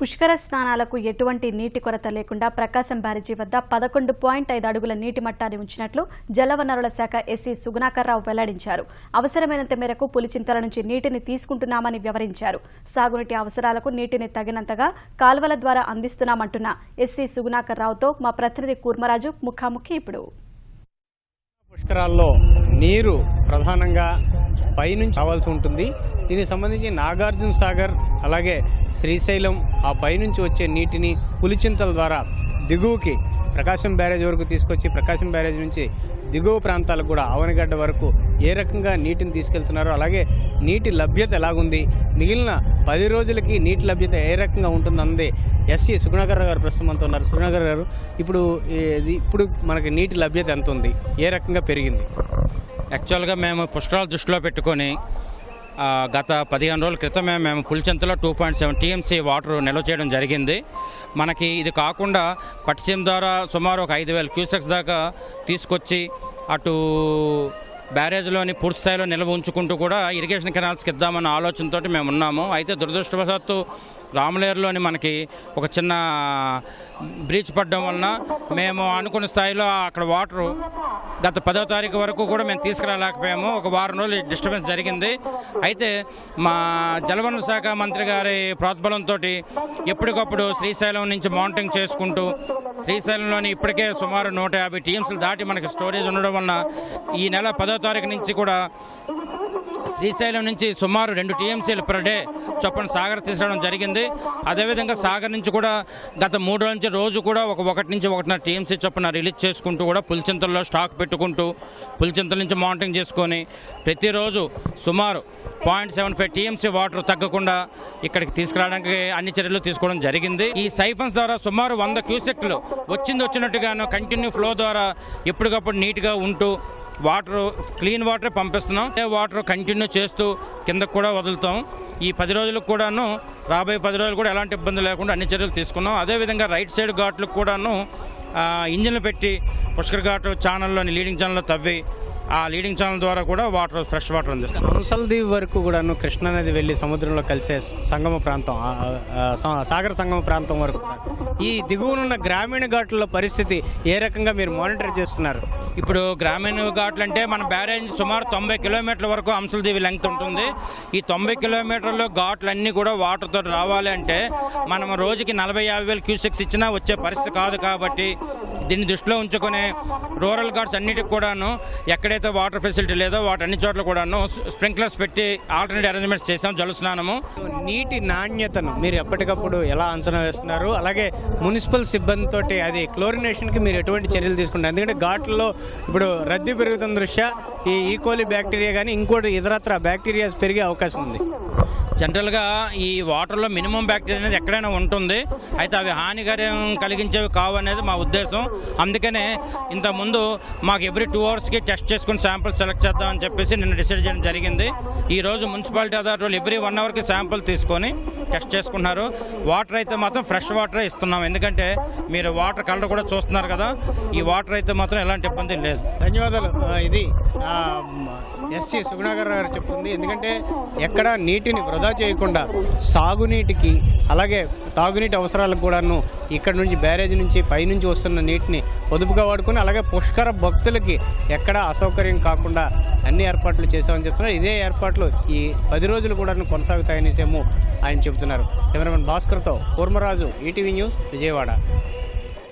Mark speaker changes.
Speaker 1: పుష్కర స్నానాలకు ఎటువంటి నీటి కొరత లేకుండా ప్రకాశం బ్యారేజీ వద్ద 11.5 అడుగుల నీటి మట్టాన్ని ఉంచినట్లు జలవనరుల శాఖ ఎస్సీ సుగుణాకర్రావు వెల్లడించారు. అవసరమైనంత మేరకు పులిచింతల నుంచి నీటిని తీసుకుంటున్నామని వివరించారు. సాగునీటి అవసరాలకు నీటిని తగినంతగా కాల్వల ద్వారా అందిస్తున్నామంటున్న ఎస్సీ సుగుణాకర్రావుతో మా ప్రతినిధి కూర్మరాజు ముఖాముఖి. ఇప్పుడు
Speaker 2: పుష్కరాల్లో నీరు ప్రధానంగా పైనుంచి రావాల్సి ఉంటుంది. దీనికి సంబంధించి నాగార్జున సాగర్ అలాగే శ్రీశైలం ఆ పైనుంచి వచ్చే నీటిని పులిచింతల ద్వారా దిగువకి ప్రకాశం బ్యారేజ్ వరకు తీసుకొచ్చి ప్రకాశం బ్యారేజ్ నుంచి దిగువ ప్రాంతాలకు కూడా ఆవనగడ్డ వరకు ఏ రకంగా నీటిని తీసుకెళ్తున్నారో, అలాగే నీటి లభ్యత ఎలాగుంది, మిగిలిన 10 రోజులకి నీటి లభ్యత ఏ రకంగా ఉంటుందన్నది ఎస్సీ సుగుణాకర్ గారు ప్రస్తుతం అంతా ఉన్నారు. సుగుణాకర్ గారు, ఇప్పుడు మనకి నీటి లభ్యత ఎంత ఉంది, ఏ రకంగా పెరిగింది?
Speaker 3: యాక్చువల్గా మేము పుష్కరాలు దృష్టిలో పెట్టుకొని గత 15 రోజుల క్రితమే మేము పులిచింతలో 2.7 టీఎంసీ వాటర్ నిల్వ చేయడం జరిగింది. మనకి ఇది కాకుండా పట్టిసీమ ద్వారా సుమారు ఒక 5,000 క్యూసెక్స్ దాకా తీసుకొచ్చి అటు బ్యారేజ్లోని పూర్తి స్థాయిలో నిల్వ ఉంచుకుంటూ కూడా ఇరిగేషన్ కెనాల్స్కి ఇద్దామన్న ఆలోచనతో మేము ఉన్నాము. అయితే దురదృష్టవశాత్తు రామలేరులోని మనకి ఒక చిన్న బ్రీచ్ పడడం వలన మేము అనుకున్న స్థాయిలో అక్కడ వాటరు గత 10వ తారీఖు వరకు కూడా మేము తీసుకురాలేకపోయాము. ఒక వారం రోజులు డిస్టర్బెన్స్ జరిగింది. అయితే మా జలవనరుల శాఖ మంత్రి గారి ప్రోద్బలంతో ఎప్పటికప్పుడు శ్రీశైలం నుంచి మానిటరింగ్ చేసుకుంటూ శ్రీశైలంలోని ఇప్పటికే సుమారు 150 టీఎంసీలు దాటి మనకి స్టోరేజ్ ఉండడం వలన ఈ నెల 10వ తారీఖు నుంచి కూడా శ్రీశైలం నుంచి సుమారు 2 టీఎంసీలు పర్ డే చొప్పున సాగర్ తీసుకురావడం జరిగింది. అదేవిధంగా సాగర్ నుంచి కూడా గత 3 రోజుల నుంచి రోజు కూడా 1 నుంచి 1.5 టీఎంసీ చొప్పున రిలీజ్ చేసుకుంటూ కూడా పులిచింతల్లో స్టాక్ పెట్టుకుంటూ పులిచింతల నుంచి మానిటరింగ్ చేసుకొని ప్రతిరోజు సుమారు 0.75 టీఎంసీ వాటర్ తగ్గకుండా ఇక్కడికి తీసుకురావడానికి అన్ని చర్యలు తీసుకోవడం జరిగింది. ఈ సైఫన్స్ ద్వారా సుమారు 100 క్యూసెక్లు వచ్చినట్టుగాను కంటిన్యూ ఫ్లో ద్వారా ఎప్పటికప్పుడు నీట్గా ఉంటూ క్లీన్ వాటర్ పంపిస్తున్నాం. వాటర్ కంటిన్యూ చేస్తూ కిందకు కూడా వదులుతాం. ఈ 10 రోజులకు కూడాను, రాబోయే 10 రోజులు కూడా ఎలాంటి ఇబ్బంది లేకుండా అన్ని చర్యలు తీసుకున్నాం. అదేవిధంగా రైట్ సైడ్ ఘాట్లకు కూడాను ఇంజిన్లు పెట్టి పుష్కర్ ఘాట్ ఛానల్లోని లీడింగ్ ఛానల్లో తవ్వి ఆ లీడింగ్ ఛానల్ ద్వారా కూడా ఫ్రెష్ వాటర్ అందిస్తాం.
Speaker 2: హంసల్దీప్ వరకు కూడాను కృష్ణానది వెళ్ళి సముద్రంలో కలిసే సంగమ ప్రాంతం, సాగర సంగమ ప్రాంతం వరకు ఈ దిగువనున్న గ్రామీణ ఘాట్ల పరిస్థితి ఏ రకంగా మీరు మానిటర్ చేస్తున్నారు?
Speaker 3: ఇప్పుడు గ్రామీణ ఘాట్లు అంటే మన బ్యారేజ్ సుమారు 90 కిలోమీటర్ల వరకు హంసల్దీవి లెంగ్త్ ఉంటుంది. ఈ 90 కిలోమీటర్లు ఘాట్లన్నీ కూడా వాటర్తో రావాలి అంటే మనం రోజుకి 40-50 వేల క్యూసెక్స్ ఇచ్చినా వచ్చే పరిస్థితి కాదు. కాబట్టి దీన్ని దృష్టిలో ఉంచుకొని రూరల్ ఘాట్స్ అన్నిటికి కూడాను ఎక్కడైతే వాటర్ ఫెసిలిటీ లేదో అన్ని చోట్ల కూడాను స్ప్రింక్లర్స్ పెట్టి ఆల్టర్నేట్ అరేంజ్మెంట్స్ చేసాం. జలస్నానము,
Speaker 2: నీటి నాణ్యతను మీరు ఎప్పటికప్పుడు ఎలా అంచనా వేస్తున్నారు? అలాగే మున్సిపల్ సిబ్బందితో అది క్లోరినేషన్కి మీరు ఎటువంటి చర్యలు తీసుకుంటారు? ఎందుకంటే ఘాట్లలో ఇప్పుడు రద్దీ పెరుగుతున్న దృష్ట్యా ఈ ఈకోలి బ్యాక్టీరియా కానీ ఇంకోటి ఇతరత్ర బ్యాక్టీరియాస్ పెరిగే అవకాశం ఉంది.
Speaker 3: జనరల్గా ఈ వాటర్లో మినిమం బ్యాక్టీరియా అనేది ఎక్కడైనా ఉంటుంది. అయితే అవి హానికరం కలిగించేవి కావు అనేది మా ఉద్దేశం. అందుకనే ఇంతకుముందు మాకు ఎవ్రీ 2 అవర్స్కి టెస్ట్ చేసుకుని శాంపుల్ సెలెక్ట్ చేద్దామని చెప్పేసి నిన్న డిసైడ్ చేయడం జరిగింది. ఈరోజు మున్సిపాలిటీ అథారిటీలు ఎవ్రీ 1 అవర్కి శాంపుల్ తీసుకొని టెస్ట్ చేసుకున్నారు. వాటర్ అయితే మాత్రం ఫ్రెష్ వాటరే ఇస్తున్నాం. ఎందుకంటే మీరు వాటర్ కలర్ కూడా చూస్తున్నారు కదా, ఈ వాటర్ అయితే మాత్రం ఎలాంటి ఇబ్బంది లేదు.
Speaker 2: ధన్యవాదాలు. ఇది ఎస్సీ సుగుణాకర్ గారు చెప్తుంది. ఎందుకంటే ఎక్కడ నీటిని వృధా చేయకుండా సాగునీటికి అలాగే తాగునీటి అవసరాలకు కూడాను ఇక్కడ నుంచి బ్యారేజ్ నుంచి పైనుంచి వస్తున్న నీటిని పొదుపుగా వాడుకొని అలాగే పుష్కర భక్తులకి ఎక్కడ అసౌకర్యం కాకుండా అన్ని ఏర్పాట్లు చేశామని చెప్తున్నారు. ఇదే ఏర్పాట్లు ఈ 10 రోజులు కూడా కొనసాగుతాయనేసేమో ఆయన చెబుతున్నారు. కెమెరామెన్ భాస్కర్తో కూర్మరాజు, ఈటీవీ న్యూస్, విజయవాడ.